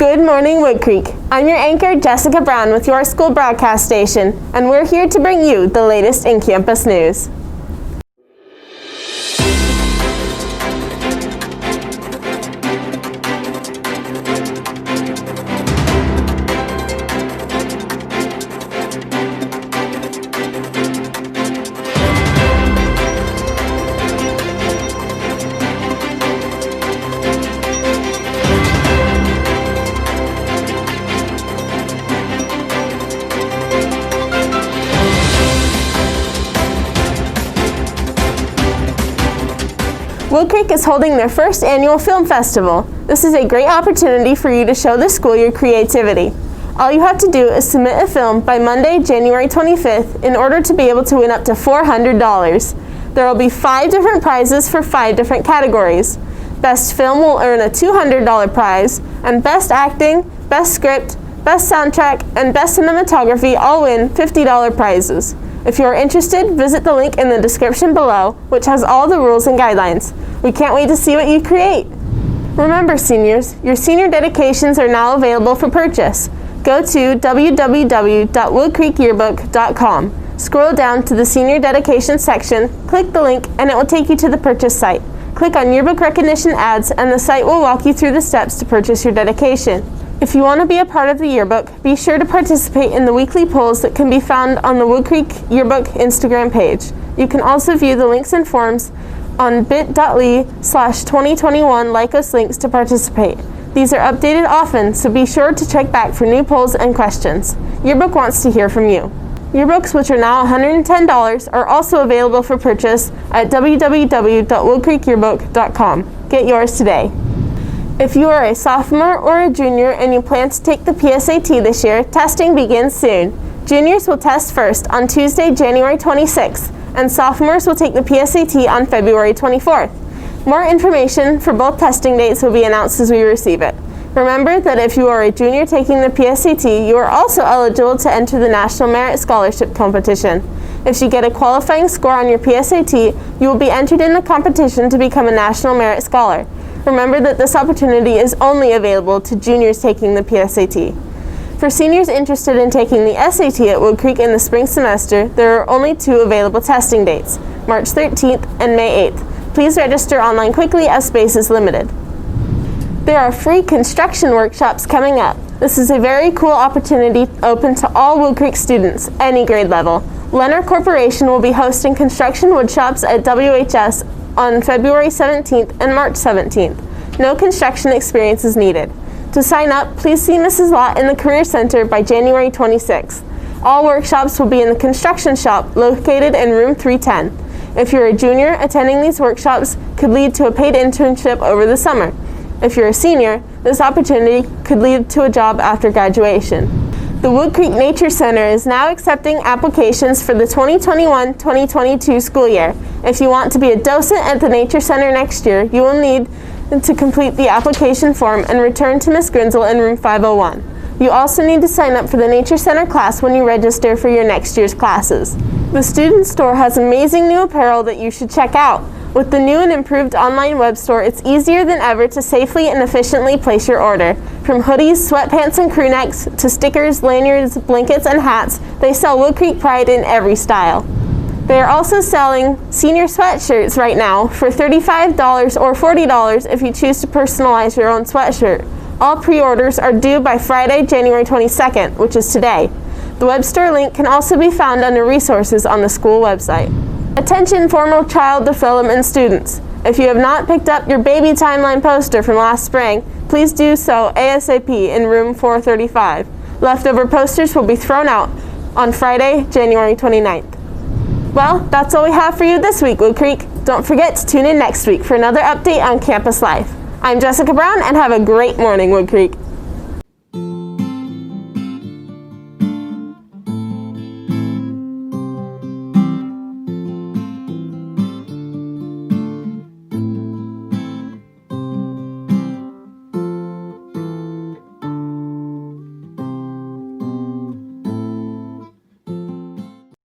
Good morning, Woodcreek. I'm your anchor, Jessica Brown, with your school broadcast station, and we're here to bring you the latest in campus news. Woodcreek is holding their first annual film festival. This is a great opportunity for you to show the school your creativity. All you have to do is submit a film by Monday, January 25th in order to be able to win up to $400. There will be 5 different prizes for 5 different categories. Best film will earn a $200 prize, and Best Acting, Best Script, Best Soundtrack, and Best Cinematography all win $50 prizes. If you are interested, visit the link in the description below, which has all the rules and guidelines. We can't wait to see what you create. Remember, seniors, your senior dedications are now available for purchase. Go to www.woodcreekyearbook.com. Scroll down to the senior dedication section, click the link, and it will take you to the purchase site. Click on yearbook recognition ads, and the site will walk you through the steps to purchase your dedication. If you want to be a part of the yearbook, be sure to participate in the weekly polls that can be found on the Woodcreek Yearbook Instagram page. You can also view the links and forms on bit.ly/2021 Lycos links to participate. These are updated often, so be sure to check back for new polls and questions. Yearbook wants to hear from you. Yearbooks, which are now $110, are also available for purchase at www.woodcreekyearbook.com. Get yours today. If you are a sophomore or a junior and you plan to take the PSAT this year, testing begins soon. Juniors will test first on Tuesday, January 26th, and sophomores will take the PSAT on February 24th. More information for both testing dates will be announced as we receive it. Remember that if you are a junior taking the PSAT, you are also eligible to enter the National Merit Scholarship Competition. If you get a qualifying score on your PSAT, you will be entered in the competition to become a National Merit Scholar. Remember that this opportunity is only available to juniors taking the PSAT. For seniors interested in taking the SAT at Woodcreek in the spring semester, there are only 2 available testing dates, March 13th and May 8th. Please register online quickly as space is limited. There are free construction workshops coming up. This is a very cool opportunity open to all Woodcreek students, any grade level. Leonard Corporation will be hosting construction workshops at WHS on February 17th and March 17th. No construction experience is needed. To sign up, please see Mrs. Lott in the Career Center by January 26th. All workshops will be in the construction shop located in room 310. If you're a junior, attending these workshops could lead to a paid internship over the summer. If you're a senior, this opportunity could lead to a job after graduation. The Woodcreek Nature Center is now accepting applications for the 2021-2022 school year. If you want to be a docent at the Nature Center next year, you will need to complete the application form and return to Ms. Grinsell in room 501. You also need to sign up for the Nature Center class when you register for your next year's classes. The Student Store has amazing new apparel that you should check out. With the new and improved online web store, it's easier than ever to safely and efficiently place your order. From hoodies, sweatpants, and crew necks, to stickers, lanyards, blankets, and hats, they sell Woodcreek pride in every style. They are also selling senior sweatshirts right now for $35 or $40 if you choose to personalize your own sweatshirt. All pre-orders are due by Friday, January 22nd, which is today. The web store link can also be found under resources on the school website. Attention formal child development students. If you have not picked up your baby timeline poster from last spring, please do so ASAP in room 435. Leftover posters will be thrown out on Friday, January 29th. Well, that's all we have for you this week, Woodcreek. Don't forget to tune in next week for another update on campus life. I'm Jessica Brown, and have a great morning, Woodcreek.